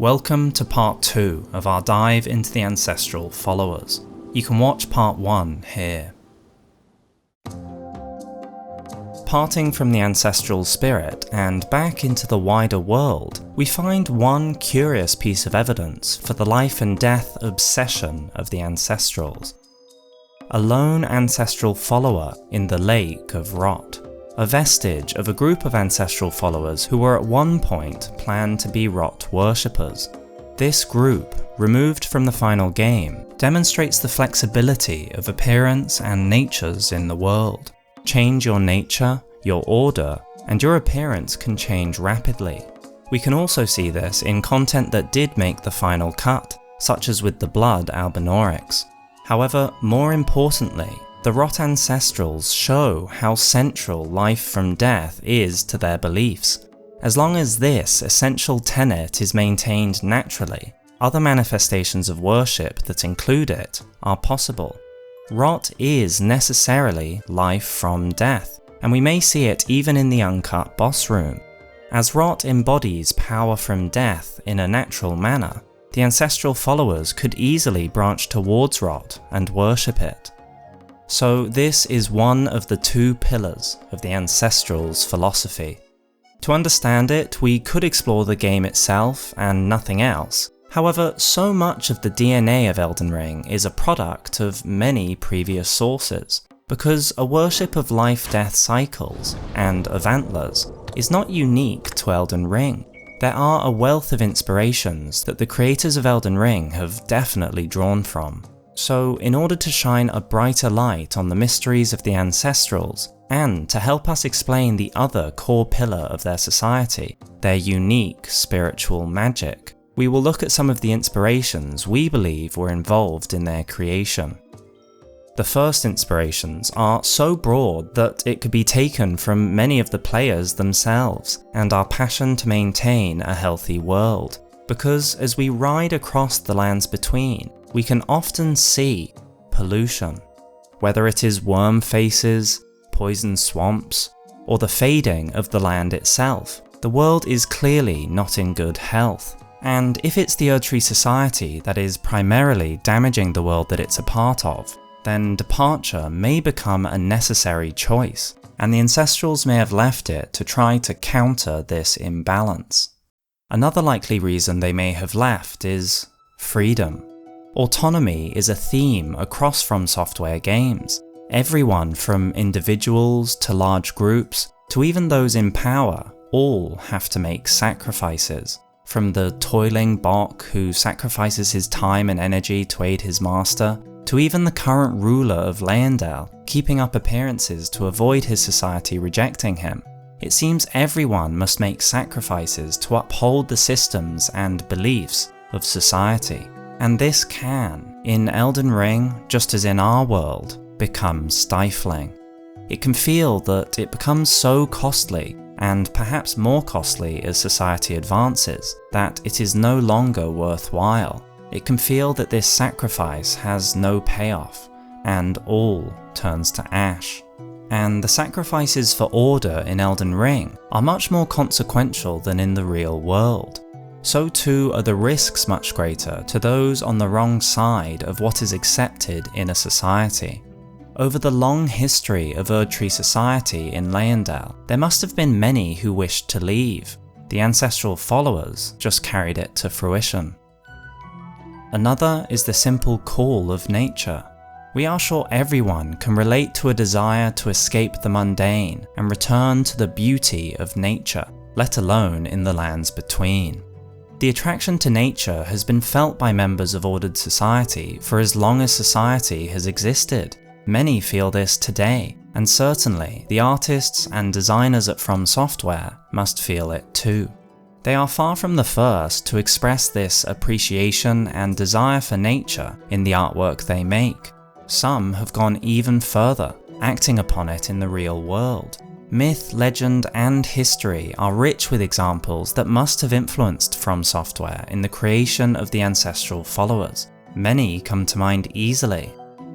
Welcome to part 2 of our dive into the Ancestral Followers. You can watch part 1 here. Parting from the ancestral spirit and back into the wider world, we find one curious piece of evidence for the life and death obsession of the Ancestrals. A lone ancestral follower in the Lake of Rot. A vestige of a group of ancestral followers who were at one point planned to be Rot worshippers. This group, removed from the final game, demonstrates the flexibility of appearance and natures in the world. Change your nature, your order, and your appearance can change rapidly. We can also see this in content that did make the final cut, such as with the Blood Albinaurics. However, more importantly, the Rot Ancestrals show how central life from death is to their beliefs. As long as this essential tenet is maintained naturally, other manifestations of worship that include it are possible. Rot is necessarily life from death, and we may see it even in the uncut boss room. As Rot embodies power from death in a natural manner, the ancestral followers could easily branch towards Rot and worship it. So this is one of the two pillars of the Ancestrals' philosophy. To understand it, we could explore the game itself and nothing else. However, so much of the DNA of Elden Ring is a product of many previous sources, because a worship of life-death cycles, and of Antlers, is not unique to Elden Ring. There are a wealth of inspirations that the creators of Elden Ring have definitely drawn from. So, in order to shine a brighter light on the mysteries of the Ancestrals, and to help us explain the other core pillar of their society, their unique spiritual magic, we will look at some of the inspirations we believe were involved in their creation. The first inspirations are so broad that it could be taken from many of the players themselves, and our passion to maintain a healthy world. Because as we ride across the lands between, we can often see pollution. Whether it is worm faces, poison swamps, or the fading of the land itself, the world is clearly not in good health. And if it's the Erdtree society that is primarily damaging the world that it's a part of, then departure may become a necessary choice, and the Ancestrals may have left it to try to counter this imbalance. Another likely reason they may have left is freedom. Autonomy is a theme across From Software games. Everyone from individuals to large groups, to even those in power, all have to make sacrifices. From the toiling Bok who sacrifices his time and energy to aid his master, to even the current ruler of Leyendell, keeping up appearances to avoid his society rejecting him. It seems everyone must make sacrifices to uphold the systems and beliefs of society. And this can, in Elden Ring, just as in our world, become stifling. It can feel that it becomes so costly, and perhaps more costly as society advances, that it is no longer worthwhile. It can feel that this sacrifice has no payoff, and all turns to ash. And the sacrifices for order in Elden Ring are much more consequential than in the real world. So too are the risks much greater to those on the wrong side of what is accepted in a society. Over the long history of Erdtree society in Leyendell, there must have been many who wished to leave. The Ancestral Followers just carried it to fruition. Another is the simple call of nature. We are sure everyone can relate to a desire to escape the mundane and return to the beauty of nature, let alone in the lands between. The attraction to nature has been felt by members of ordered society for as long as society has existed. Many feel this today, and certainly the artists and designers at From Software must feel it too. They are far from the first to express this appreciation and desire for nature in the artwork they make. Some have gone even further, acting upon it in the real world. Myth, legend, and history are rich with examples that must have influenced From Software in the creation of the Ancestral Followers. Many come to mind easily.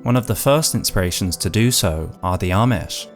One of the first inspirations to do so are the Amish.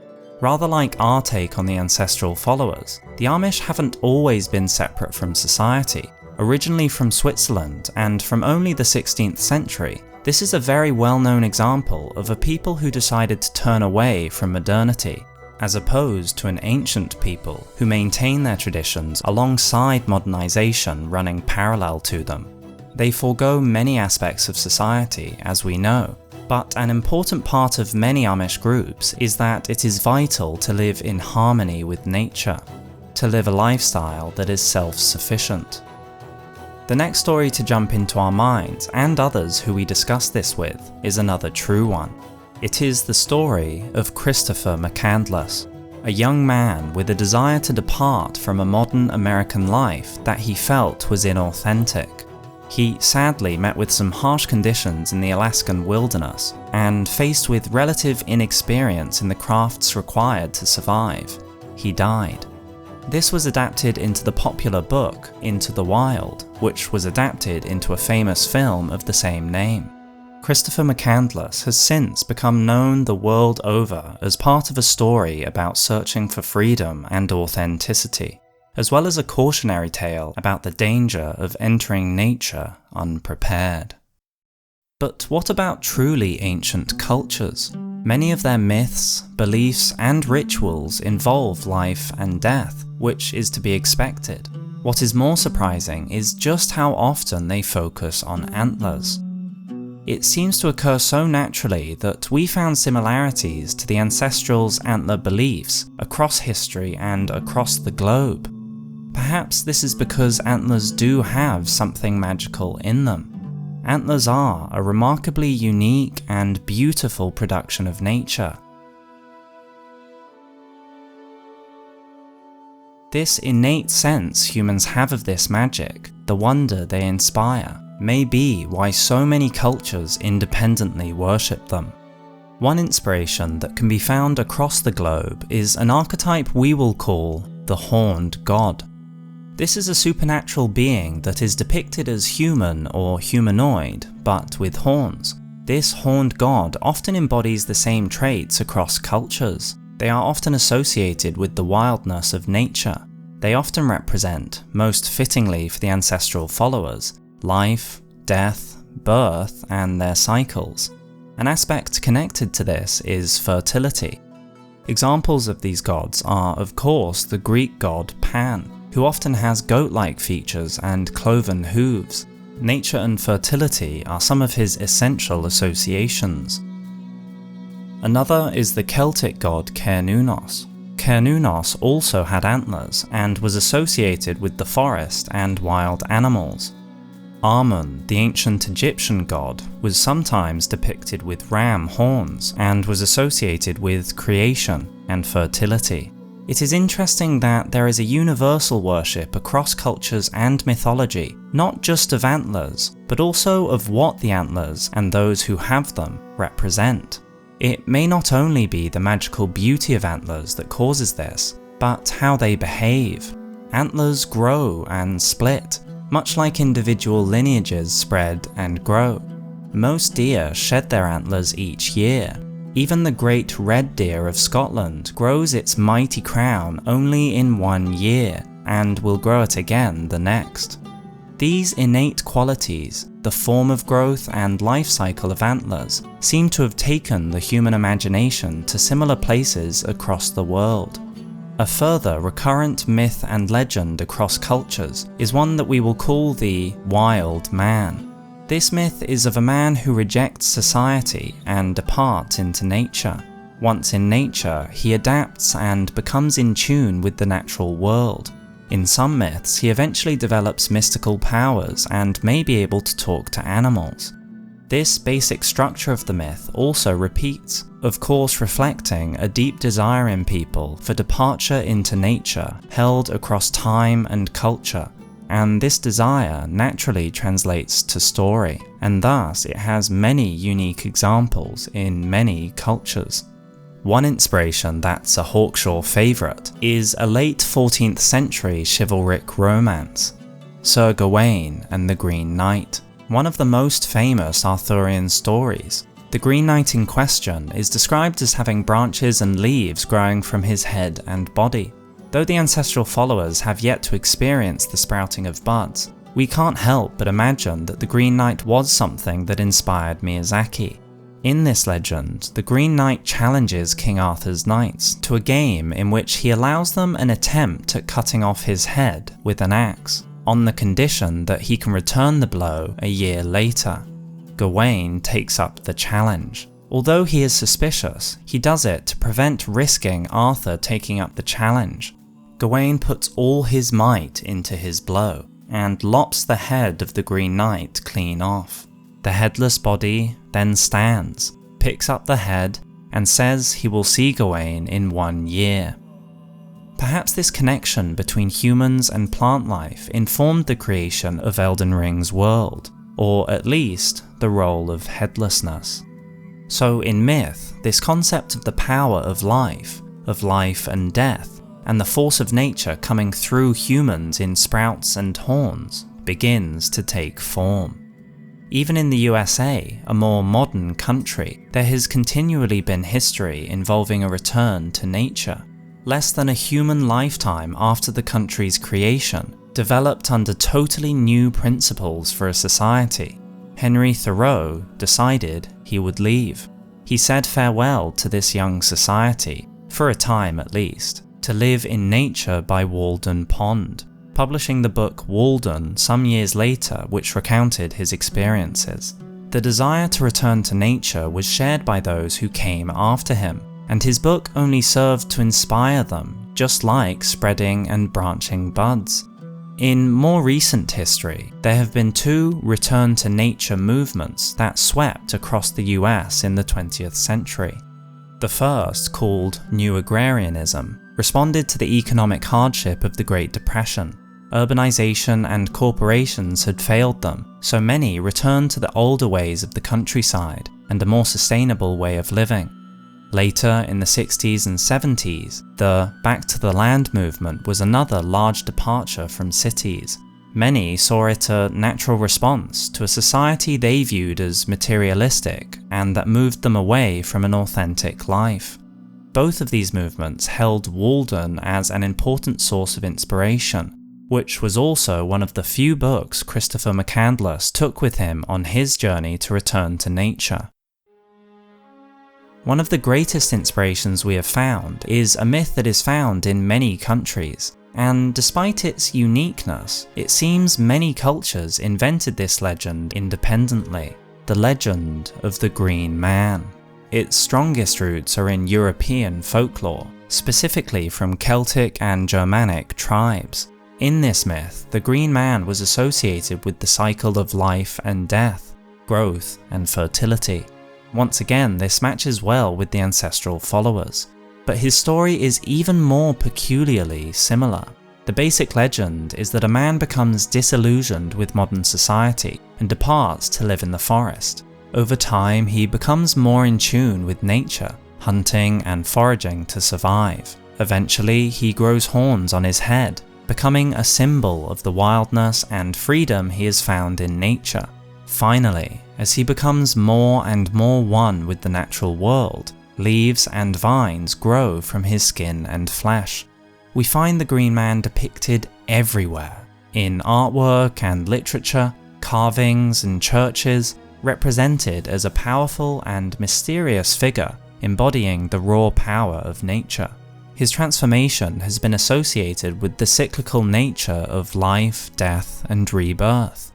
Rather like our take on the Ancestral Followers, the Amish haven't always been separate from society. originally from Switzerland and from only the 16th century, this is a very well-known example of a people who decided to turn away from modernity, as opposed to an ancient people who maintain their traditions alongside modernization running parallel to them. They forego many aspects of society, as we know, but an important part of many Amish groups is that it is vital to live in harmony with nature, to live a lifestyle that is self-sufficient. The next story to jump into our minds, and others who we discuss this with, is another true one. It is the story of Christopher McCandless, a young man with a desire to depart from a modern American life that he felt was inauthentic. He sadly met with some harsh conditions in the Alaskan wilderness, and faced with relative inexperience in the crafts required to survive, he died. This was adapted into the popular book Into the Wild, which was adapted into a famous film of the same name. Christopher McCandless has since become known the world over as part of a story about searching for freedom and authenticity, as well as a cautionary tale about the danger of entering nature unprepared. But what about truly ancient cultures? Many of their myths, beliefs, and rituals involve life and death, which is to be expected. What is more surprising is just how often they focus on antlers. It seems to occur so naturally that we found similarities to the Ancestrals' antler beliefs across history and across the globe. Perhaps this is because antlers do have something magical in them. Antlers are a remarkably unique and beautiful production of nature. This innate sense humans have of this magic, the wonder they inspire, may be why so many cultures independently worship them. One inspiration that can be found across the globe is an archetype we will call the Horned God. This is a supernatural being that is depicted as human or humanoid, but with horns. This horned god often embodies the same traits across cultures. They are often associated with the wildness of nature. They often represent, most fittingly for the Ancestral Followers, life, death, birth, and their cycles. An aspect connected to this is fertility. Examples of these gods are, of course, the Greek god Pan, who often has goat-like features and cloven hooves. Nature and fertility are some of his essential associations. Another is the Celtic god Cernunnos. Cernunnos also had antlers and was associated with the forest and wild animals. Amun, the ancient Egyptian god, was sometimes depicted with ram horns and was associated with creation and fertility. It is interesting that there is a universal worship across cultures and mythology, not just of antlers, but also of what the antlers and those who have them represent. It may not only be the magical beauty of antlers that causes this, but how they behave. Antlers grow and split, much like individual lineages spread and grow. Most deer shed their antlers each year. Even the great red deer of Scotland grows its mighty crown only in 1 year, and will grow it again the next. These innate qualities, the form of growth and life cycle of antlers, seem to have taken the human imagination to similar places across the world. A further recurrent myth and legend across cultures is one that we will call the Wild Man. This myth is of a man who rejects society and departs into nature. Once in nature, he adapts and becomes in tune with the natural world. In some myths, he eventually develops mystical powers and may be able to talk to animals. This basic structure of the myth also repeats, of course reflecting a deep desire in people for departure into nature held across time and culture. And this desire naturally translates to story, and thus it has many unique examples in many cultures. One inspiration that's a Hawkshaw favourite is a late 14th century chivalric romance, Sir Gawain and the Green Knight, one of the most famous Arthurian stories. The Green Knight in question is described as having branches and leaves growing from his head and body. Though the Ancestral Followers have yet to experience the sprouting of buds, we can't help but imagine that the Green Knight was something that inspired Miyazaki. In this legend, the Green Knight challenges King Arthur's knights to a game in which he allows them an attempt at cutting off his head with an axe, on the condition that he can return the blow a year later. Gawain takes up the challenge. Although he is suspicious, he does it to prevent risking Arthur taking up the challenge. Gawain puts all his might into his blow, and lops the head of the Green Knight clean off. The headless body then stands, picks up the head, and says he will see Gawain in 1 year. Perhaps this connection between humans and plant life informed the creation of Elden Ring's world, or at least the role of headlessness. So in myth, this concept of the power of life and death, and the force of nature coming through humans in sprouts and horns, begins to take form. Even in the USA, a more modern country, there has continually been history involving a return to nature. Less than a human lifetime after the country's creation, developed under totally new principles for a society, Henry Thoreau decided he would leave. He said farewell to this young society, for a time at least, to live in nature by Walden Pond, publishing the book Walden some years later, which recounted his experiences. The desire to return to nature was shared by those who came after him, and his book only served to inspire them, just like spreading and branching buds. In more recent history, there have been 2 return to nature movements that swept across the US in the 20th century. The first, called New Agrarianism, responded to the economic hardship of the Great Depression. Urbanization and corporations had failed them, so many returned to the older ways of the countryside and a more sustainable way of living. Later, in the 60s and 70s, the Back to the Land movement was another large departure from cities. Many saw it a natural response to a society they viewed as materialistic and that moved them away from an authentic life. Both of these movements held Walden as an important source of inspiration, which was also one of the few books Christopher McCandless took with him on his journey to return to nature. One of the greatest inspirations we have found is a myth that is found in many countries, and despite its uniqueness, it seems many cultures invented this legend independently, the legend of the Green Man. Its strongest roots are in European folklore, specifically from Celtic and Germanic tribes. In this myth, the Green Man was associated with the cycle of life and death, growth and fertility. Once again, this matches well with the Ancestral Followers, but his story is even more peculiarly similar. The basic legend is that a man becomes disillusioned with modern society and departs to live in the forest. Over time, he becomes more in tune with nature, hunting and foraging to survive. Eventually, he grows horns on his head, becoming a symbol of the wildness and freedom he has found in nature. Finally, as he becomes more and more one with the natural world, leaves and vines grow from his skin and flesh. We find the Green Man depicted everywhere, in artwork and literature, carvings and churches, represented as a powerful and mysterious figure embodying the raw power of nature. His transformation has been associated with the cyclical nature of life, death, and rebirth.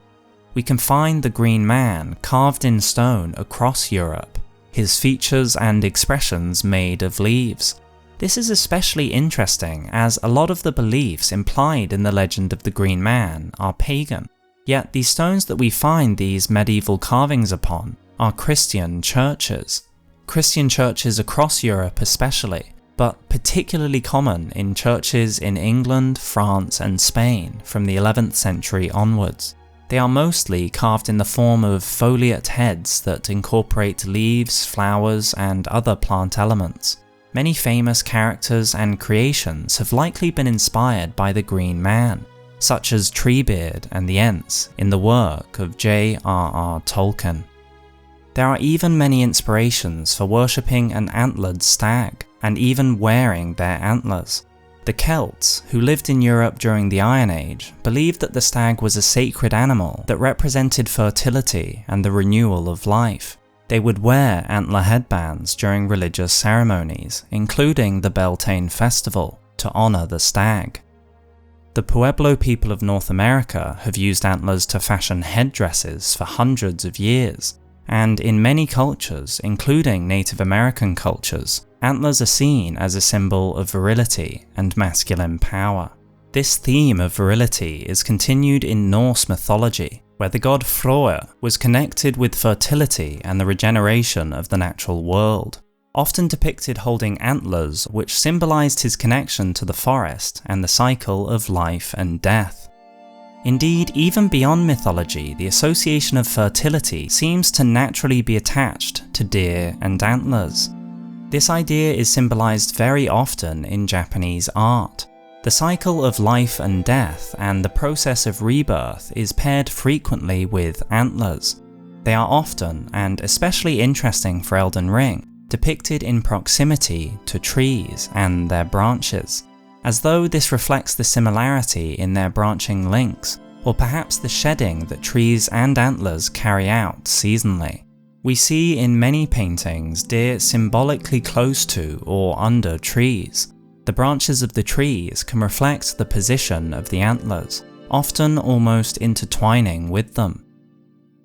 We can find the Green Man carved in stone across Europe, his features and expressions made of leaves. This is especially interesting as a lot of the beliefs implied in the legend of the Green Man are pagan, yet the stones that we find these medieval carvings upon are Christian churches. Christian churches across Europe especially, but particularly common in churches in England, France, and Spain from the 11th century onwards. They are mostly carved in the form of foliate heads that incorporate leaves, flowers, and other plant elements. Many famous characters and creations have likely been inspired by the Green Man, such as Treebeard and the Ents in the work of J.R.R. Tolkien. There are even many inspirations for worshipping an antlered stag, and even wearing their antlers. The Celts, who lived in Europe during the Iron Age, believed that the stag was a sacred animal that represented fertility and the renewal of life. They would wear antler headbands during religious ceremonies, including the Beltane festival, to honour the stag. The Pueblo people of North America have used antlers to fashion headdresses for hundreds of years, and in many cultures, including Native American cultures, antlers are seen as a symbol of virility and masculine power. This theme of virility is continued in Norse mythology, where the god Freyr was connected with fertility and the regeneration of the natural world, often depicted holding antlers which symbolized his connection to the forest and the cycle of life and death. Indeed, even beyond mythology, the association of fertility seems to naturally be attached to deer and antlers. This idea is symbolized very often in Japanese art. The cycle of life and death and the process of rebirth is paired frequently with antlers. They are often, and especially interesting for Elden Ring, depicted in proximity to trees and their branches, as though this reflects the similarity in their branching links, or perhaps the shedding that trees and antlers carry out seasonally. We see in many paintings deer symbolically close to or under trees. The branches of the trees can reflect the position of the antlers, often almost intertwining with them.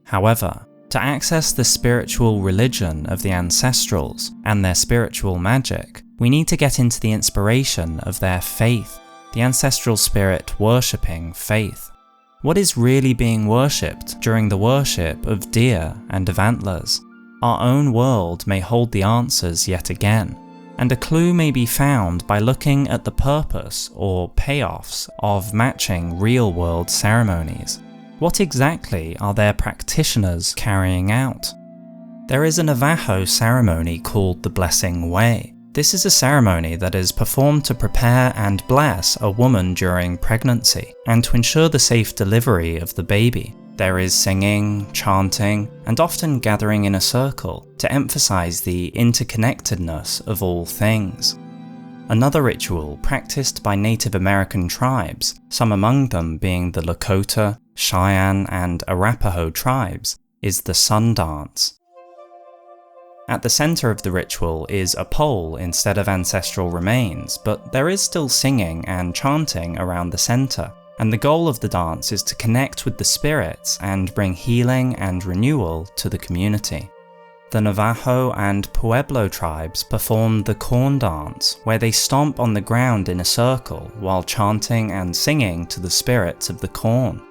However, to access the spiritual religion of the Ancestrals and their spiritual magic, we need to get into the inspiration of their faith, the ancestral spirit worshipping faith. What is really being worshipped during the worship of deer and of antlers? Our own world may hold the answers yet again, and a clue may be found by looking at the purpose or payoffs of matching real-world ceremonies. What exactly are their practitioners carrying out? There is a Navajo ceremony called the Blessing Way. This is a ceremony that is performed to prepare and bless a woman during pregnancy, and to ensure the safe delivery of the baby. There is singing, chanting, and often gathering in a circle to emphasize the interconnectedness of all things. Another ritual practiced by Native American tribes, some among them being the Lakota, Cheyenne, and Arapaho tribes, is the Sun Dance. At the center of the ritual is a pole instead of ancestral remains, but there is still singing and chanting around the center, and the goal of the dance is to connect with the spirits and bring healing and renewal to the community. The Navajo and Pueblo tribes perform the corn dance, where they stomp on the ground in a circle while chanting and singing to the spirits of the corn.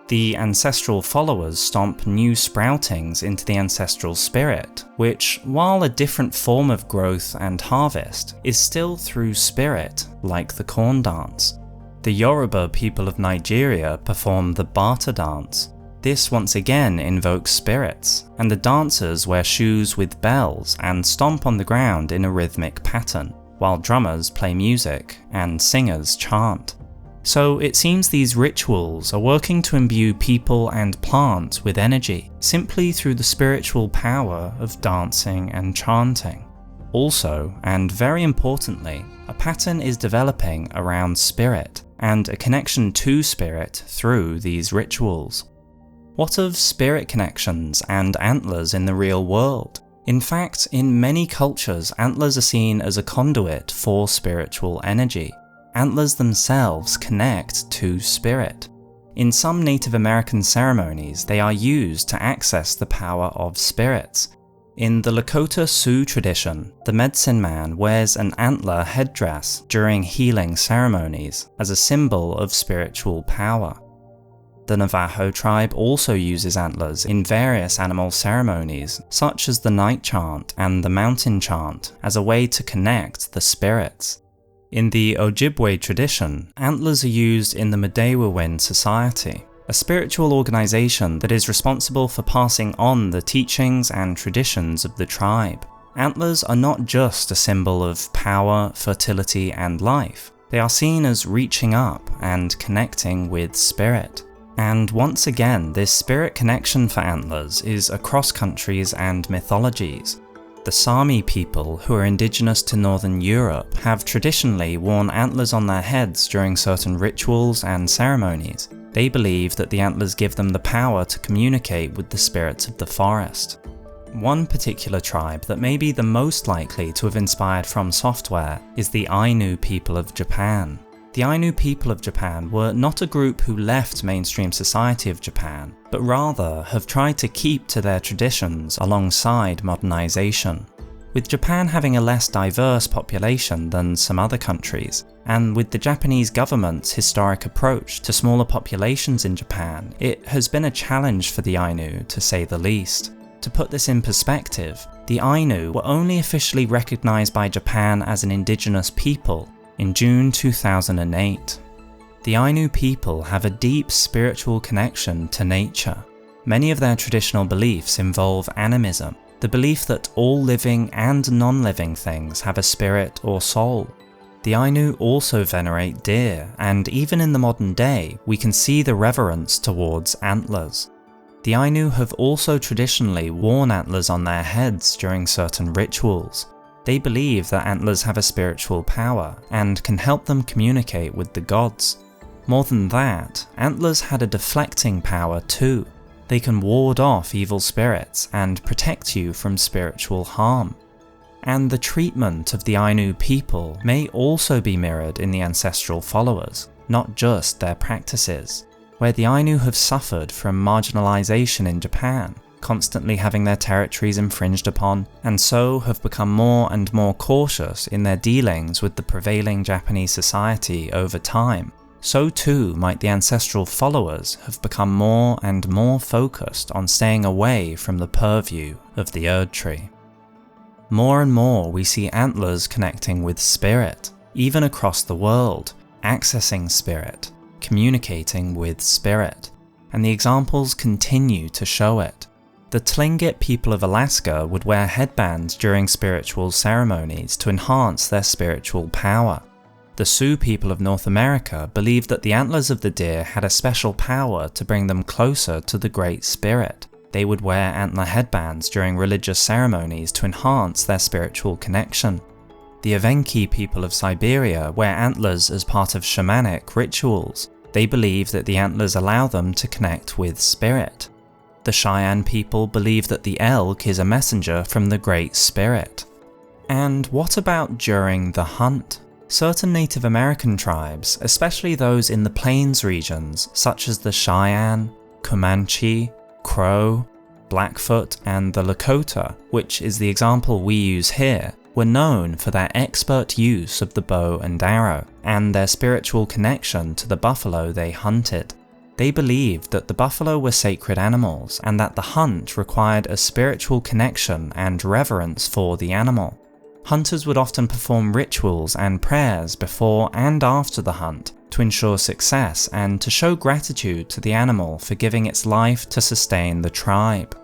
The Ancestral Followers stomp new sproutings into the ancestral spirit, which, while a different form of growth and harvest, is still through spirit, like the corn dance. The Yoruba people of Nigeria perform the Bata dance. This once again invokes spirits, and the dancers wear shoes with bells and stomp on the ground in a rhythmic pattern, while drummers play music and singers chant. So it seems these rituals are working to imbue people and plants with energy, simply through the spiritual power of dancing and chanting. Also, and very importantly, a pattern is developing around spirit, and a connection to spirit through these rituals. What of spirit connections and antlers in the real world? In fact, in many cultures, antlers are seen as a conduit for spiritual energy. Antlers themselves connect to spirit. In some Native American ceremonies, they are used to access the power of spirits. In the Lakota Sioux tradition, the medicine man wears an antler headdress during healing ceremonies as a symbol of spiritual power. The Navajo tribe also uses antlers in various animal ceremonies, such as the night chant and the mountain chant, as a way to connect the spirits. In the Ojibwe tradition, antlers are used in the Mudewawin Society, a spiritual organization that is responsible for passing on the teachings and traditions of the tribe. Antlers are not just a symbol of power, fertility, and life. They are seen as reaching up and connecting with spirit. And once again, this spirit connection for antlers is across countries and mythologies. The The Sami people, who are indigenous to northern Europe, have traditionally worn antlers on their heads during certain rituals and ceremonies. They believe that the antlers give them the power to communicate with the spirits of the forest. One particular tribe that may be the most likely to have inspired From Software is the Ainu people of Japan. The Ainu people of Japan were not a group who left mainstream society of Japan, but rather have tried to keep to their traditions alongside modernization. With Japan having a less diverse population than some other countries, and with the Japanese government's historic approach to smaller populations in Japan, it has been a challenge for the Ainu, to say the least. To put this in perspective, the Ainu were only officially recognized by Japan as an indigenous people in June 2008. The Ainu people have a deep spiritual connection to nature. Many of their traditional beliefs involve animism, the belief that all living and non-living things have a spirit or soul. The Ainu also venerate deer, and even in the modern day, we can see the reverence towards antlers. The Ainu have also traditionally worn antlers on their heads during certain rituals. They believe that antlers have a spiritual power and can help them communicate with the gods. More than that, antlers had a deflecting power too. They can ward off evil spirits and protect you from spiritual harm. And the treatment of the Ainu people may also be mirrored in the Ancestral Followers, not just their practices, where the Ainu have suffered from marginalization in Japan, constantly having their territories infringed upon, and so have become more and more cautious in their dealings with the prevailing Japanese society over time. So too might the Ancestral Followers have become more and more focused on staying away from the purview of the Erdtree. More and more we see antlers connecting with spirit, even across the world, accessing spirit, communicating with spirit, and the examples continue to show it. The Tlingit people of Alaska would wear headbands during spiritual ceremonies to enhance their spiritual power. The Sioux people of North America believed that the antlers of the deer had a special power to bring them closer to the Great Spirit. They would wear antler headbands during religious ceremonies to enhance their spiritual connection. The Evenki people of Siberia wear antlers as part of shamanic rituals. They believe that the antlers allow them to connect with spirit. The Cheyenne people believe that the elk is a messenger from the Great Spirit. And what about during the hunt? Certain Native American tribes, especially those in the plains regions such as the Cheyenne, Comanche, Crow, Blackfoot and the Lakota, which is the example we use here, were known for their expert use of the bow and arrow, and their spiritual connection to the buffalo they hunted. They believed that the buffalo were sacred animals and that the hunt required a spiritual connection and reverence for the animal. Hunters would often perform rituals and prayers before and after the hunt to ensure success and to show gratitude to the animal for giving its life to sustain the tribe.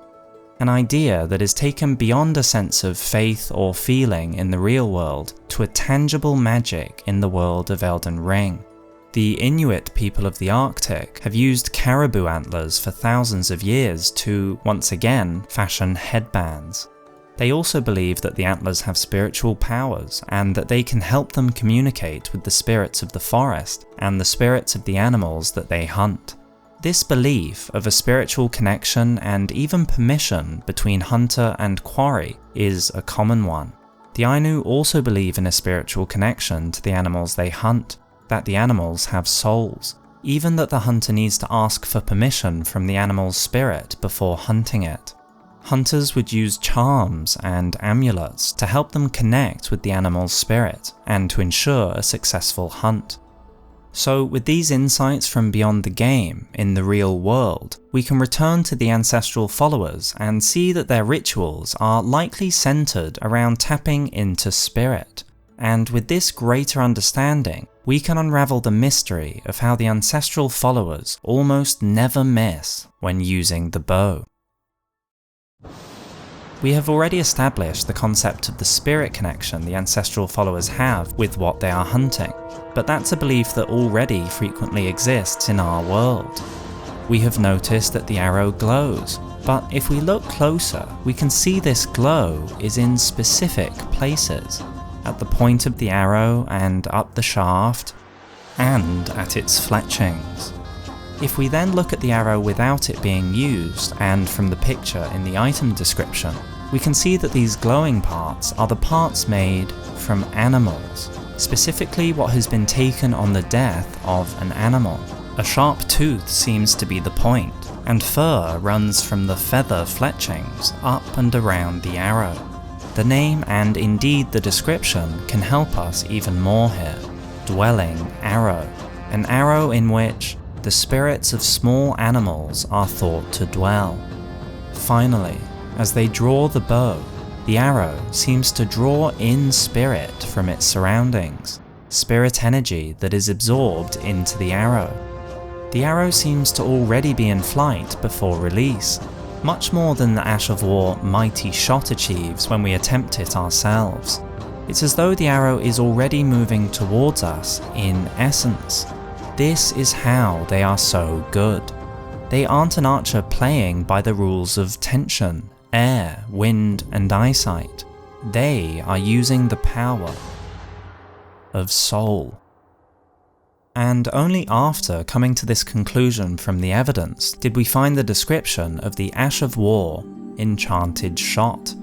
An idea that is taken beyond a sense of faith or feeling in the real world to a tangible magic in the world of Elden Ring. The Inuit people of the Arctic have used caribou antlers for thousands of years to, once again, fashion headbands. They also believe that the antlers have spiritual powers and that they can help them communicate with the spirits of the forest and the spirits of the animals that they hunt. This belief of a spiritual connection and even permission between hunter and quarry is a common one. The Ainu also believe in a spiritual connection to the animals they hunt, that the animals have souls, even that the hunter needs to ask for permission from the animal's spirit before hunting it. Hunters would use charms and amulets to help them connect with the animal's spirit and to ensure a successful hunt. So with these insights from beyond the game, in the real world, we can return to the Ancestral Followers and see that their rituals are likely centered around tapping into spirit. And with this greater understanding, we can unravel the mystery of how the Ancestral Followers almost never miss when using the bow. We have already established the concept of the spirit connection the Ancestral Followers have with what they are hunting, but that's a belief that already frequently exists in our world. We have noticed that the arrow glows, but if we look closer, we can see this glow is in specific places, at the point of the arrow and up the shaft, and at its fletchings. If we then look at the arrow without it being used, and from the picture in the item description, we can see that these glowing parts are the parts made from animals, specifically what has been taken on the death of an animal. A sharp tooth seems to be the point, and fur runs from the feather fletchings up and around the arrow. The name and indeed the description can help us even more here. Dwelling arrow, an arrow in which the spirits of small animals are thought to dwell. Finally, as they draw the bow, the arrow seems to draw in spirit from its surroundings, spirit energy that is absorbed into the arrow. The arrow seems to already be in flight before release, much more than the Ash of War mighty shot achieves when we attempt it ourselves. It's as though the arrow is already moving towards us in essence. This is how they are so good. They aren't an archer playing by the rules of tension, air, wind, and eyesight. They are using the power of soul. And only after coming to this conclusion from the evidence did we find the description of the Ash of War enchanted shot.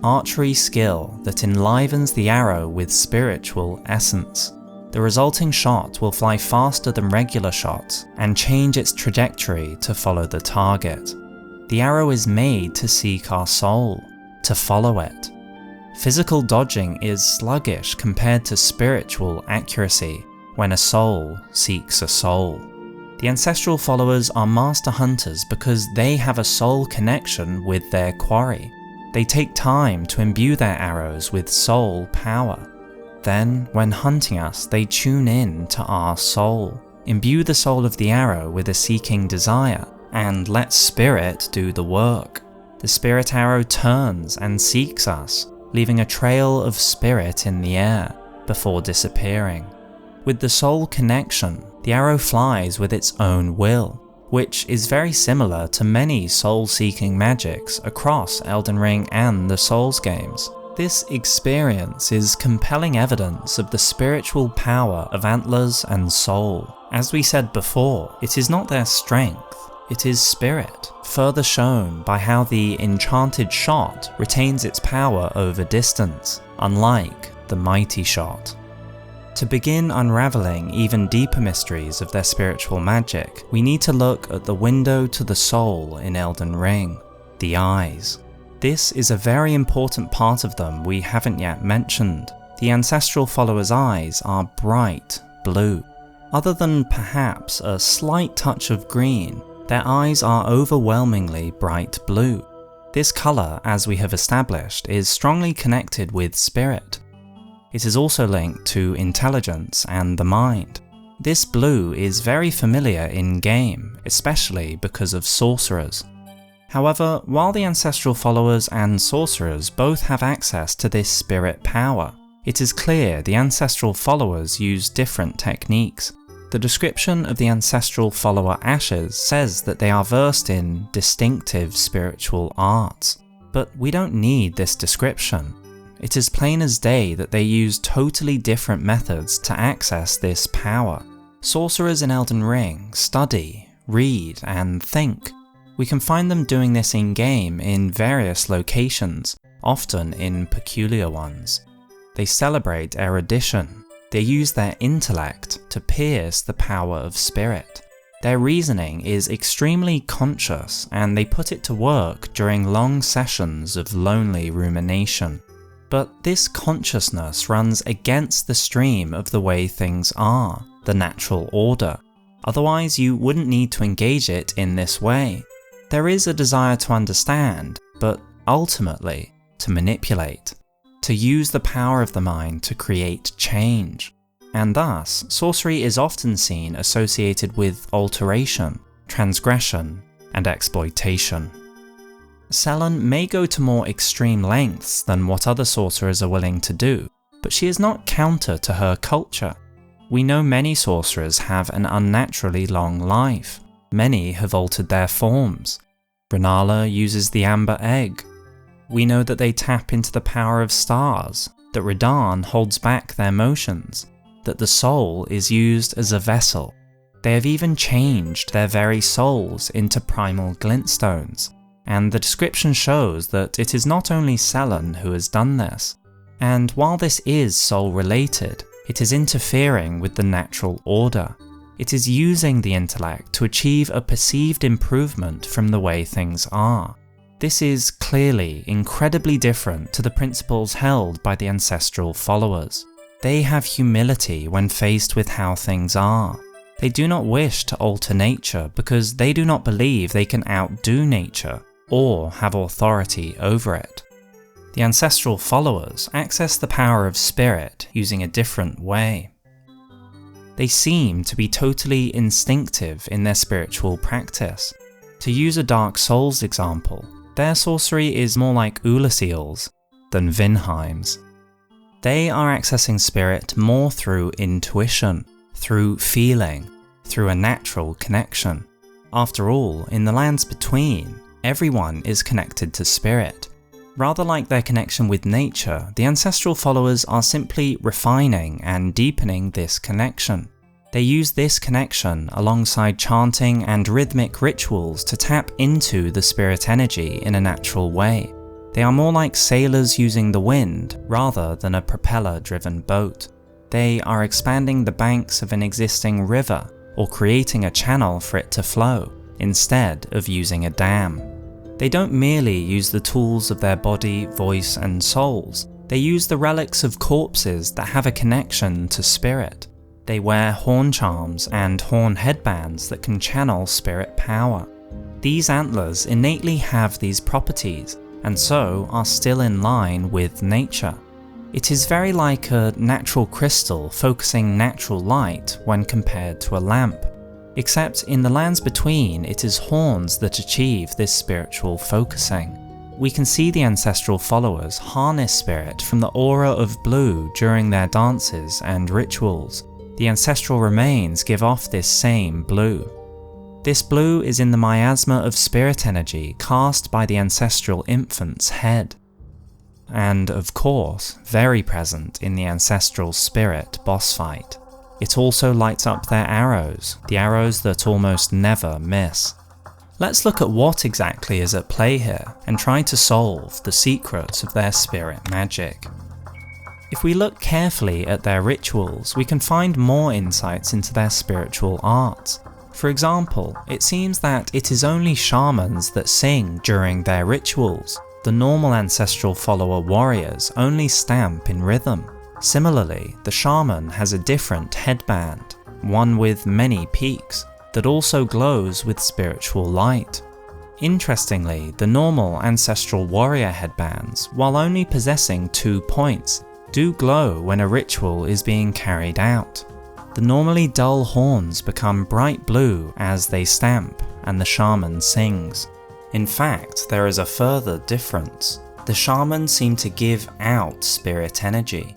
Archery skill that enlivens the arrow with spiritual essence. The resulting shot will fly faster than regular shots and change its trajectory to follow the target. The arrow is made to seek our soul, to follow it. Physical dodging is sluggish compared to spiritual accuracy when a soul seeks a soul. The Ancestral Followers are master hunters because they have a soul connection with their quarry. They take time to imbue their arrows with soul power. Then, when hunting us, they tune in to our soul, imbue the soul of the arrow with a seeking desire, and let spirit do the work. The spirit arrow turns and seeks us, leaving a trail of spirit in the air, before disappearing. With the soul connection, the arrow flies with its own will, which is very similar to many soul-seeking magics across Elden Ring and the Souls games. This experience is compelling evidence of the spiritual power of Antlers and Soul. As we said before, it is not their strength, it is spirit, further shown by how the enchanted shot retains its power over distance, unlike the mighty shot. To begin unraveling even deeper mysteries of their spiritual magic, we need to look at the window to the soul in Elden Ring, the eyes. This is a very important part of them we haven't yet mentioned. The Ancestral Followers' eyes are bright blue. Other than perhaps a slight touch of green, their eyes are overwhelmingly bright blue. This colour, as we have established, is strongly connected with spirit. It is also linked to intelligence and the mind. This blue is very familiar in-game, especially because of sorcerers. However, while the Ancestral Followers and Sorcerers both have access to this spirit power, it is clear the Ancestral Followers use different techniques. The description of the Ancestral Follower Ashes says that they are versed in distinctive spiritual arts, but we don't need this description. It is plain as day that they use totally different methods to access this power. Sorcerers in Elden Ring study, read, and think. We can find them doing this in-game in various locations, often in peculiar ones. They celebrate erudition. They use their intellect to pierce the power of spirit. Their reasoning is extremely conscious, and they put it to work during long sessions of lonely rumination. But this consciousness runs against the stream of the way things are, the natural order. Otherwise, you wouldn't need to engage it in this way. There is a desire to understand, but ultimately to manipulate, to use the power of the mind to create change. And thus, sorcery is often seen associated with alteration, transgression, and exploitation. Sellen may go to more extreme lengths than what other sorcerers are willing to do, but she is not counter to her culture. We know many sorcerers have an unnaturally long life. Many have altered their forms. Renala uses the amber egg. We know that they tap into the power of stars, that Radahn holds back their motions, that the soul is used as a vessel. They have even changed their very souls into primal glintstones, and the description shows that it is not only Sellen who has done this. And while this is soul-related, it is interfering with the natural order. It is using the intellect to achieve a perceived improvement from the way things are. This is clearly incredibly different to the principles held by the Ancestral Followers. They have humility when faced with how things are. They do not wish to alter nature because they do not believe they can outdo nature or have authority over it. The Ancestral Followers access the power of spirit using a different way. They seem to be totally instinctive in their spiritual practice. To use a Dark Souls example, their sorcery is more like Ulaseel's than Vinheim's. They are accessing spirit more through intuition, through feeling, through a natural connection. After all, in the lands between, everyone is connected to spirit. Rather like their connection with nature, the Ancestral Followers are simply refining and deepening this connection. They use this connection alongside chanting and rhythmic rituals to tap into the spirit energy in a natural way. They are more like sailors using the wind rather than a propeller-driven boat. They are expanding the banks of an existing river or creating a channel for it to flow, instead of using a dam. They don't merely use the tools of their body, voice, and souls. They use the relics of corpses that have a connection to spirit. They wear horn charms and horn headbands that can channel spirit power. These antlers innately have these properties, and so are still in line with nature. It is very like a natural crystal focusing natural light when compared to a lamp. Except in the lands between, it is horns that achieve this spiritual focusing. We can see the Ancestral Followers harness spirit from the aura of blue during their dances and rituals. The ancestral remains give off this same blue. This blue is in the miasma of spirit energy cast by the ancestral infant's head. And of course, very present in the ancestral spirit boss fight. It also lights up their arrows, the arrows that almost never miss. Let's look at what exactly is at play here and try to solve the secrets of their spirit magic. If we look carefully at their rituals, we can find more insights into their spiritual arts. For example, it seems that it is only shamans that sing during their rituals. The normal Ancestral Follower warriors only stamp in rhythm. Similarly, the shaman has a different headband, one with many peaks, that also glows with spiritual light. Interestingly, the normal ancestral warrior headbands, while only possessing 2 points, do glow when a ritual is being carried out. The normally dull horns become bright blue as they stamp and the shaman sings. In fact, there is a further difference. The shamans seem to give out spirit energy.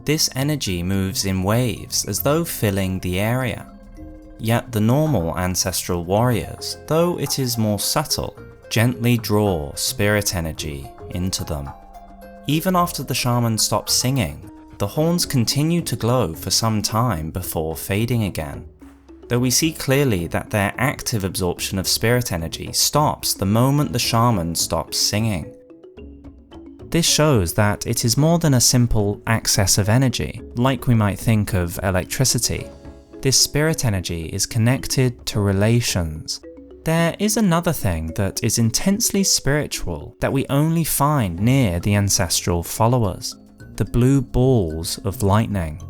This energy moves in waves as though filling the area. Yet the normal ancestral warriors, though it is more subtle, gently draw spirit energy into them. Even after the shaman stops singing, the horns continue to glow for some time before fading again, though we see clearly that their active absorption of spirit energy stops the moment the shaman stops singing. This shows that it is more than a simple access of energy, like we might think of electricity. This spirit energy is connected to relations. There is another thing that is intensely spiritual that we only find near the Ancestral Followers: the blue balls of lightning.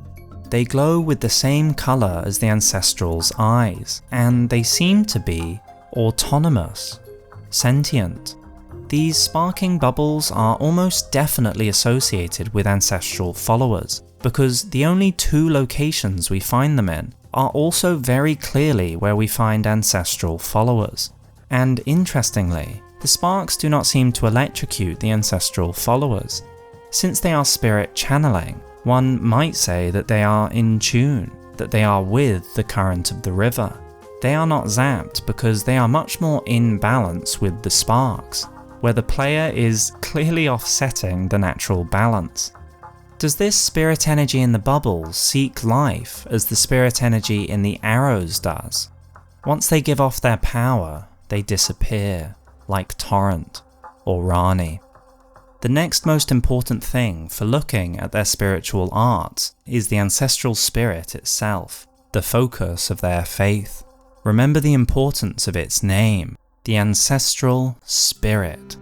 They glow with the same colour as the Ancestrals' eyes, and they seem to be autonomous, sentient. These sparking bubbles are almost definitely associated with Ancestral Followers, because the only 2 locations we find them in are also very clearly where we find Ancestral Followers. And interestingly, the sparks do not seem to electrocute the Ancestral Followers. Since they are spirit channeling, one might say that they are in tune, that they are with the current of the river. They are not zapped because they are much more in balance with the sparks, where the player is clearly offsetting the natural balance. Does this spirit energy in the bubbles seek life as the spirit energy in the arrows does? Once they give off their power, they disappear, like Torrent or Rani. The next most important thing for looking at their spiritual art is the ancestral spirit itself, the focus of their faith. Remember the importance of its name, the ancestral spirit.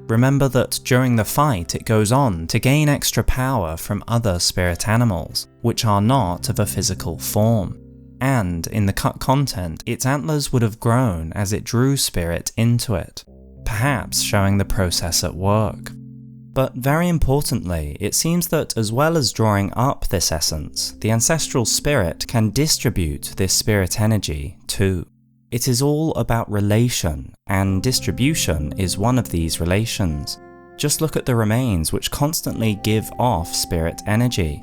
Remember that during the fight it goes on to gain extra power from other spirit animals, which are not of a physical form. And in the cut content, its antlers would have grown as it drew spirit into it, perhaps showing the process at work. But very importantly, it seems that as well as drawing up this essence, the ancestral spirit can distribute this spirit energy too. It is all about relation, and distribution is one of these relations. Just look at the remains which constantly give off spirit energy.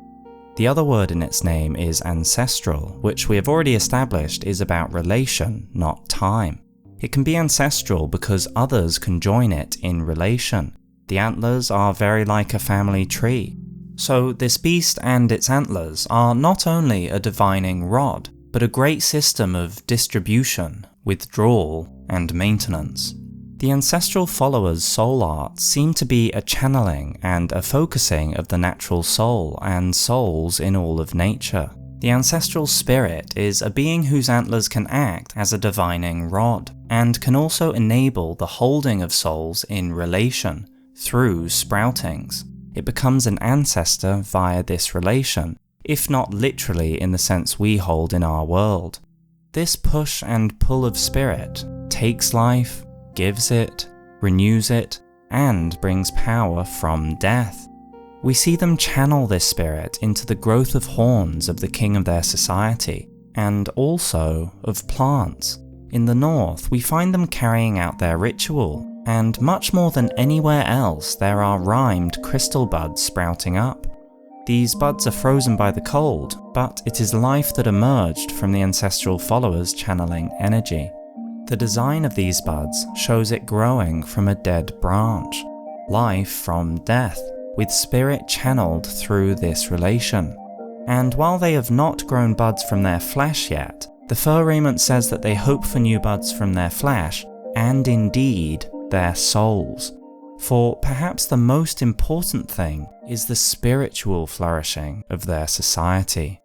The other word in its name is ancestral, which we have already established is about relation, not time. It can be ancestral because others can join it in relation. The antlers are very like a family tree. So this beast and its antlers are not only a divining rod, but a great system of distribution, withdrawal, and maintenance. The Ancestral Followers' soul art seem to be a channeling and a focusing of the natural soul and souls in all of nature. The ancestral spirit is a being whose antlers can act as a divining rod, and can also enable the holding of souls in relation through sproutings. It becomes an ancestor via this relation, if not literally in the sense we hold in our world. This push and pull of spirit takes life, gives it, renews it, and brings power from death. We see them channel this spirit into the growth of horns of the king of their society, and also of plants. In the north, we find them carrying out their ritual, and much more than anywhere else there are rhymed crystal buds sprouting up. These buds are frozen by the cold, but it is life that emerged from the ancestral followers channeling energy. The design of these buds shows it growing from a dead branch, life from death, with spirit channeled through this relation. And while they have not grown buds from their flesh yet, the fur raiment says that they hope for new buds from their flesh, and indeed, their souls. For perhaps the most important thing is the spiritual flourishing of their society.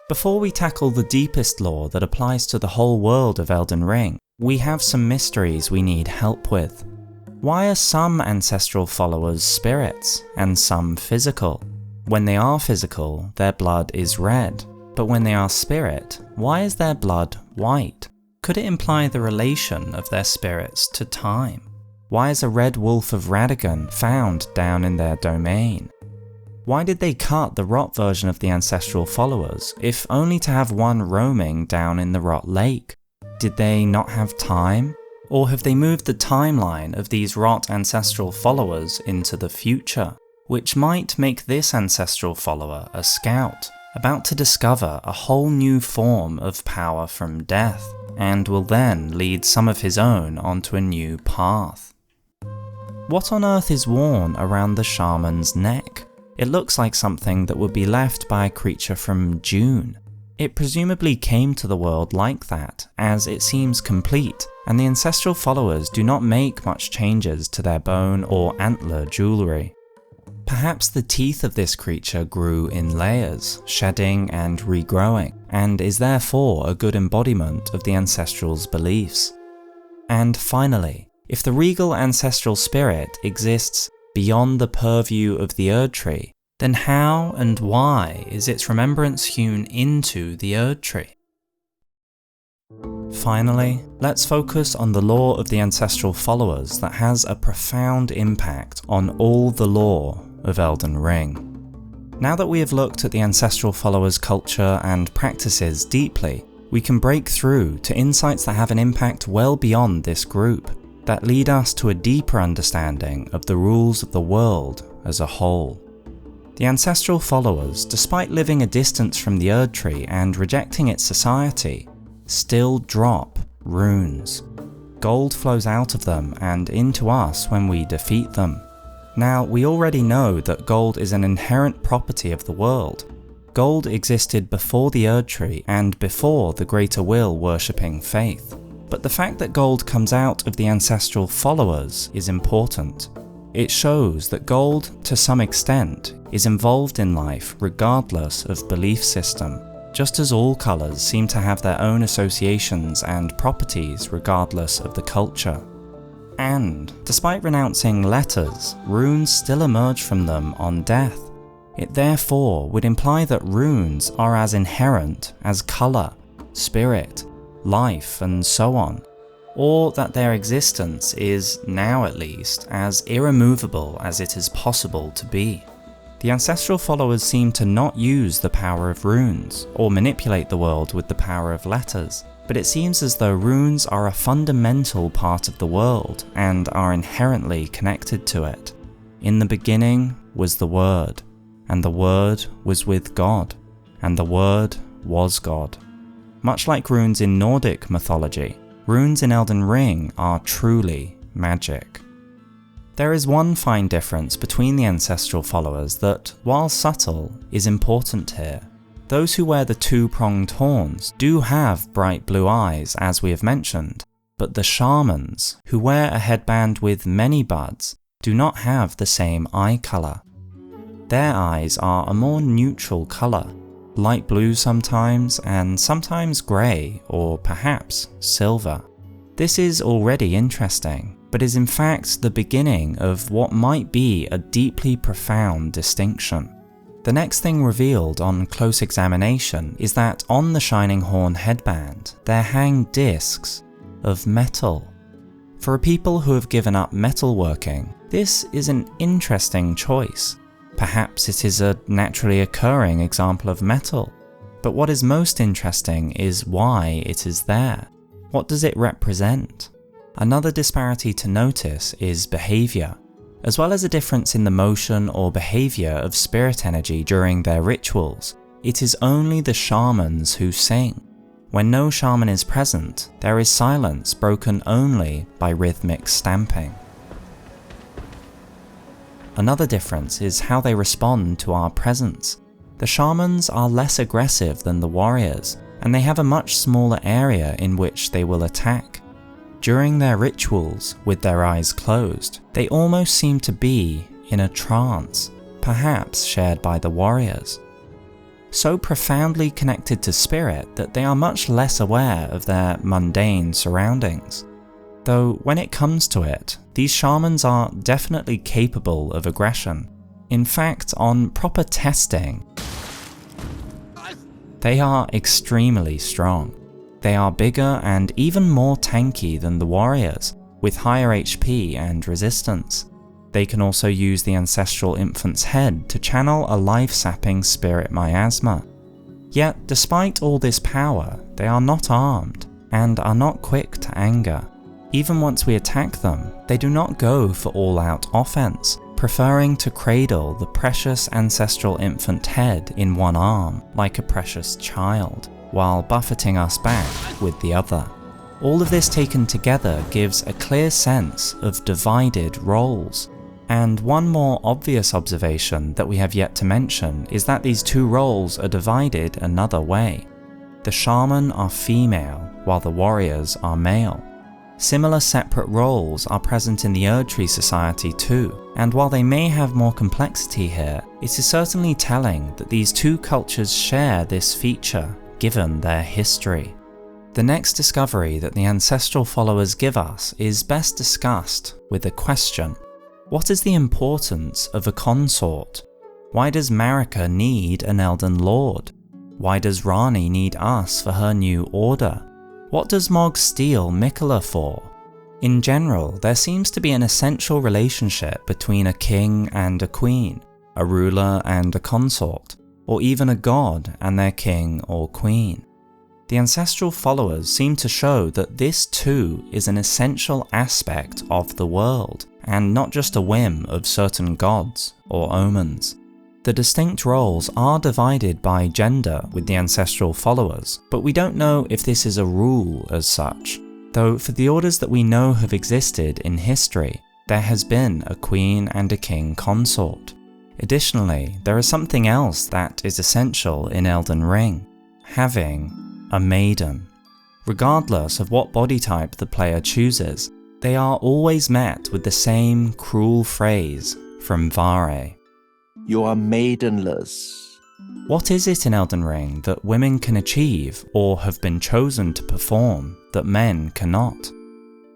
Before we tackle the deepest lore that applies to the whole world of Elden Ring, we have some mysteries we need help with. Why are some ancestral followers spirits, and some physical? When they are physical, their blood is red, but when they are spirit, why is their blood white? Could it imply the relation of their spirits to time? Why is a red wolf of Radagon found down in their domain? Why did they cut the rot version of the ancestral followers, if only to have one roaming down in the rot lake? Did they not have time? Or have they moved the timeline of these rot ancestral followers into the future? Which might make this ancestral follower a scout, about to discover a whole new form of power from death, and will then lead some of his own onto a new path. What on earth is worn around the shaman's neck? It looks like something that would be left by a creature from Dune. It presumably came to the world like that, as it seems complete, and the ancestral followers do not make much changes to their bone or antler jewellery. Perhaps the teeth of this creature grew in layers, shedding and regrowing, and is therefore a good embodiment of the ancestrals' beliefs. And finally, if the regal ancestral spirit exists beyond the purview of the Erdtree, then how and why is its remembrance hewn into the Erdtree? Finally, let's focus on the lore of the ancestral followers that has a profound impact on all the lore of Elden Ring. Now that we have looked at the ancestral followers' culture and practices deeply, we can break through to insights that have an impact well beyond this group, that lead us to a deeper understanding of the rules of the world as a whole. The The Ancestral Followers, despite living a distance from the Erdtree and rejecting its society, still drop runes. Gold flows out of them and into us when we defeat them. Now, we already know that gold is an inherent property of the world. Gold existed before the Erdtree and before the Greater Will worshipping faith. But the fact that gold comes out of the Ancestral Followers is important. It shows that gold, to some extent, is involved in life regardless of belief system, just as all colours seem to have their own associations and properties regardless of the culture. And, despite renouncing letters, runes still emerge from them on death. It therefore would imply that runes are as inherent as colour, spirit, life, and so on, or that their existence is, now at least, as irremovable as it is possible to be. The Ancestral Followers seem to not use the power of runes, or manipulate the world with the power of letters, but it seems as though runes are a fundamental part of the world and are inherently connected to it. In the beginning was the Word, and the Word was with God, and the Word was God. Much like runes in Nordic mythology, runes in Elden Ring are truly magic. There is one fine difference between the Ancestral Followers that, while subtle, is important here. Those who wear the two-pronged horns do have bright blue eyes, as we have mentioned, but the shamans, who wear a headband with many buds, do not have the same eye colour. Their eyes are a more neutral colour, light blue sometimes, and sometimes grey or perhaps silver. This is already interesting, but is in fact the beginning of what might be a deeply profound distinction. The next thing revealed on close examination is that on the Shining Horn headband there hang discs of metal. For a people who have given up metalworking, this is an interesting choice. Perhaps it is a naturally occurring example of metal. But what is most interesting is why it is there. What does it represent? Another disparity to notice is behaviour. As well as a difference in the motion or behaviour of spirit energy during their rituals, it is only the shamans who sing. When no shaman is present, there is silence broken only by rhythmic stamping. Another difference is how they respond to our presence. The shamans are less aggressive than the warriors, and they have a much smaller area in which they will attack. During their rituals, with their eyes closed, they almost seem to be in a trance, perhaps shared by the warriors. So profoundly connected to spirit that they are much less aware of their mundane surroundings. Though when it comes to it, these shamans are definitely capable of aggression. In fact, on proper testing, they are extremely strong. They are bigger and even more tanky than the warriors, with higher HP and resistance. They can also use the ancestral infant's head to channel a life-sapping spirit miasma. Yet, despite all this power, they are not armed, and are not quick to anger. Even once we attack them, they do not go for all-out offense, preferring to cradle the precious ancestral infant head in one arm, like a precious child, while buffeting us back with the other. All of this taken together gives a clear sense of divided roles. And one more obvious observation that we have yet to mention is that these two roles are divided another way. The shaman are female, while the warriors are male. Similar separate roles are present in the Erdtree society too, and while they may have more complexity here, it is certainly telling that these two cultures share this feature, given their history. The next discovery that the Ancestral Followers give us is best discussed with a question. What is the importance of a consort? Why does Marika need an Elden Lord? Why does Rani need us for her new order? What does Mog steal Mikola for? In general, there seems to be an essential relationship between a king and a queen, a ruler and a consort, or even a god and their king or queen. The Ancestral Followers seem to show that this too is an essential aspect of the world, and not just a whim of certain gods or omens. The distinct roles are divided by gender with the Ancestral Followers, but we don't know if this is a rule as such, though for the orders that we know have existed in history, there has been a queen and a king consort. Additionally, there is something else that is essential in Elden Ring: having a maiden. Regardless of what body type the player chooses, they are always met with the same cruel phrase from Vale. You are maidenless. What is it in Elden Ring that women can achieve or have been chosen to perform that men cannot?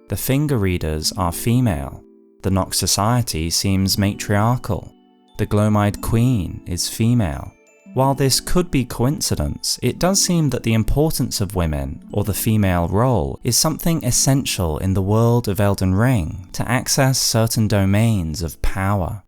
The finger readers are female, the Nox society seems matriarchal, the Glomide queen is female. While this could be coincidence, it does seem that the importance of women, or the female role, is something essential in the world of Elden Ring to access certain domains of power.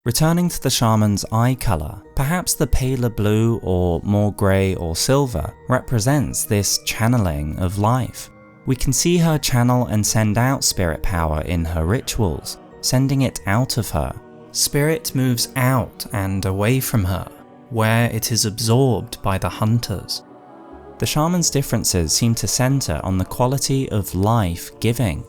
Returning to the shaman's eye colour, perhaps the paler blue or more grey or silver represents this channeling of life. We can see her channel and send out spirit power in her rituals, sending it out of her. Spirit moves out and away from her, where it is absorbed by the hunters. The shaman's differences seem to centre on the quality of life-giving.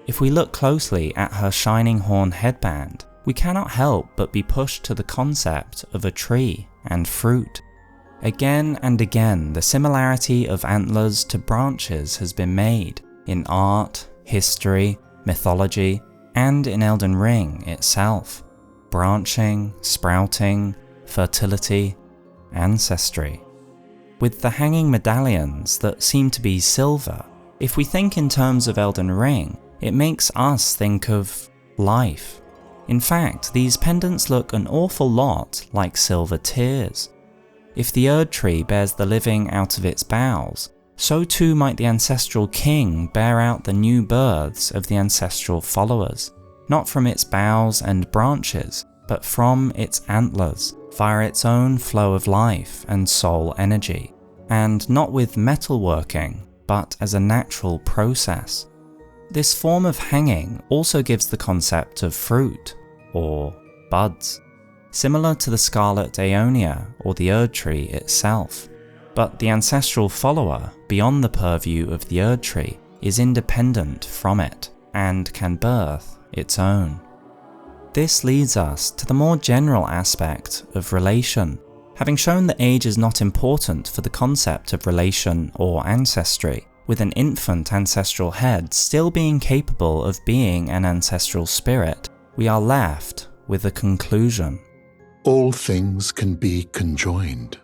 If we look closely at her shining horn headband, we cannot help but be pushed to the concept of a tree and fruit. Again and again, the similarity of antlers to branches has been made in art, history, mythology, and in Elden Ring itself. Branching, sprouting, fertility, ancestry. With the hanging medallions that seem to be silver, if we think in terms of Elden Ring, it makes us think of life. In fact, these pendants look an awful lot like silver tears. If the Erdtree bears the living out of its boughs, so too might the Ancestral King bear out the new births of the Ancestral Followers, not from its boughs and branches, but from its antlers, via its own flow of life and soul energy, and not with metalworking, but as a natural process. This form of hanging also gives the concept of fruit, or buds, similar to the Scarlet Aeonia or the Erdtree itself. But the Ancestral Follower, beyond the purview of the Erdtree, is independent from it, and can birth its own. This leads us to the more general aspect of relation. Having shown that age is not important for the concept of relation or ancestry, with an infant ancestral head still being capable of being an ancestral spirit, we are left with a conclusion. All things can be conjoined.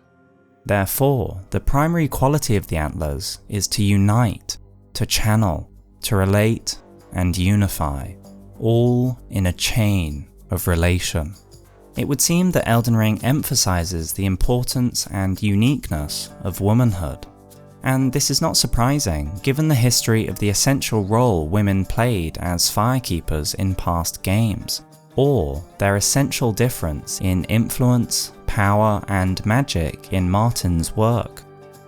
Therefore, the primary quality of the antlers is to unite, to channel, to relate and unify, all in a chain of relation. It would seem that Elden Ring emphasizes the importance and uniqueness of womanhood. And this is not surprising, given the history of the essential role women played as firekeepers in past games, or their essential difference in influence, power, and magic in Martin's work.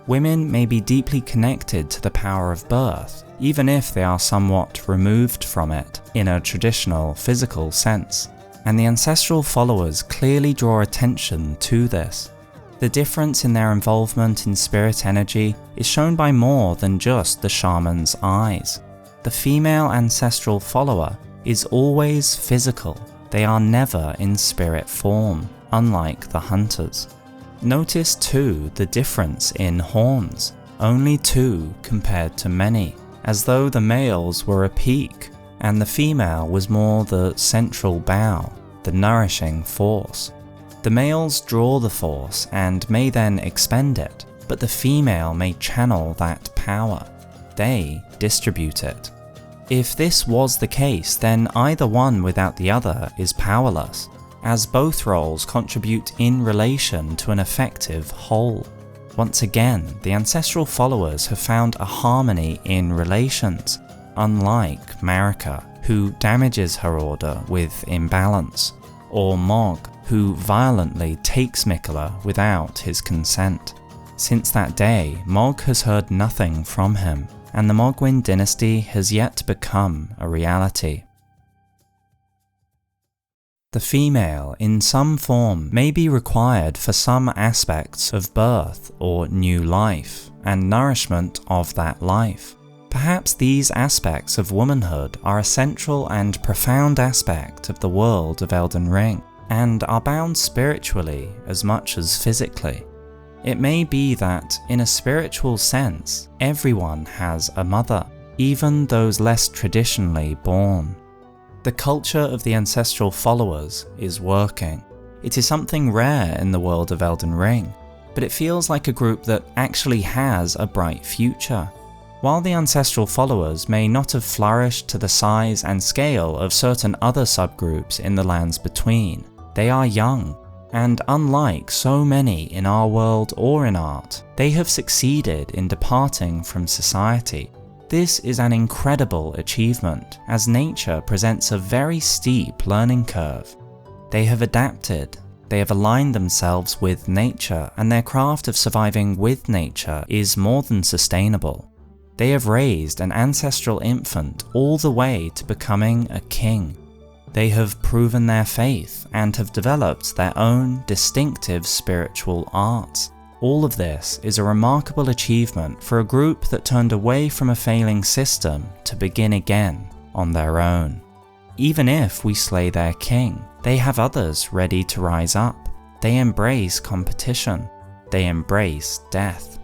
Women may be deeply connected to the power of birth, even if they are somewhat removed from it in a traditional physical sense, and the Ancestral Followers clearly draw attention to this. The difference in their involvement in spirit energy is shown by more than just the shaman's eyes. The female Ancestral Follower is always physical. They are never in spirit form, unlike the hunters. Notice too the difference in horns, only 2 compared to many, as though the males were a peak, and the female was more the central bow, the nourishing force. The males draw the force and may then expend it, but the female may channel that power. They distribute it. If this was the case, then either one without the other is powerless, as both roles contribute in relation to an effective whole. Once again, the Ancestral Followers have found a harmony in relations, unlike Marika, who damages her order with imbalance, or Mog, who violently takes Mikola without his consent. Since that day, Mog has heard nothing from him, and the Mogwyn dynasty has yet to become a reality. The female in some form may be required for some aspects of birth or new life and nourishment of that life. Perhaps these aspects of womanhood are a central and profound aspect of the world of Elden Ring, and are bound spiritually as much as physically. It may be that, in a spiritual sense, everyone has a mother, even those less traditionally born. The culture of the Ancestral Followers is working. It is something rare in the world of Elden Ring, but it feels like a group that actually has a bright future. While the Ancestral Followers may not have flourished to the size and scale of certain other subgroups in the lands between, they are young, and unlike so many in our world or in art, they have succeeded in departing from society. This is an incredible achievement, as nature presents a very steep learning curve. They have adapted, they have aligned themselves with nature, and their craft of surviving with nature is more than sustainable. They have raised an ancestral infant all the way to becoming a king. They have proven their faith and have developed their own distinctive spiritual arts. All of this is a remarkable achievement for a group that turned away from a failing system to begin again on their own. Even if we slay their king, they have others ready to rise up. They embrace competition. They embrace death.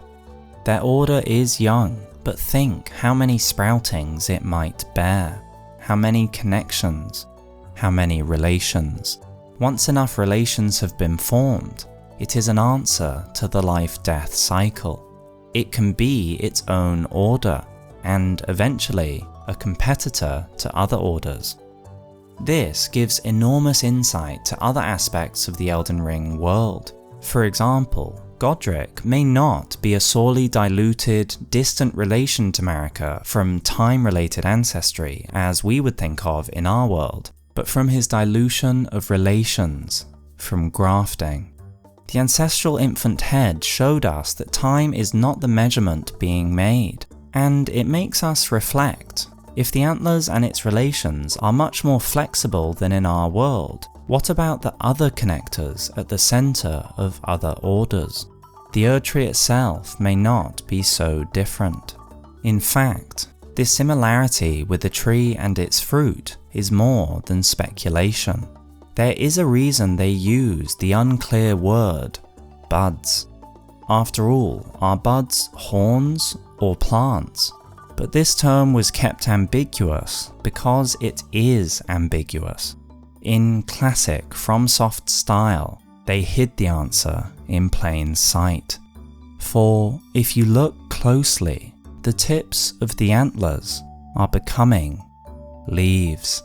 Their order is young, but think how many sproutings it might bear, how many connections, how many relations. Once enough relations have been formed, it is an answer to the life-death cycle. It can be its own order, and eventually a competitor to other orders. This gives enormous insight to other aspects of the Elden Ring world. For example, Gothic may not be a sorely diluted, distant relation to Marika from time-related ancestry as we would think of in our world, but from his dilution of relations, from grafting. The ancestral infant head showed us that time is not the measurement being made, and it makes us reflect. If the Antlers and its relations are much more flexible than in our world, what about the other connectors at the center of other orders? The Erdtree itself may not be so different. In fact, this similarity with the tree and its fruit is more than speculation. There is a reason they use the unclear word, buds. After all, are buds horns or plants? But this term was kept ambiguous because it is ambiguous. In classic FromSoft style, they hid the answer in plain sight. For if you look closely, the tips of the antlers are becoming leaves.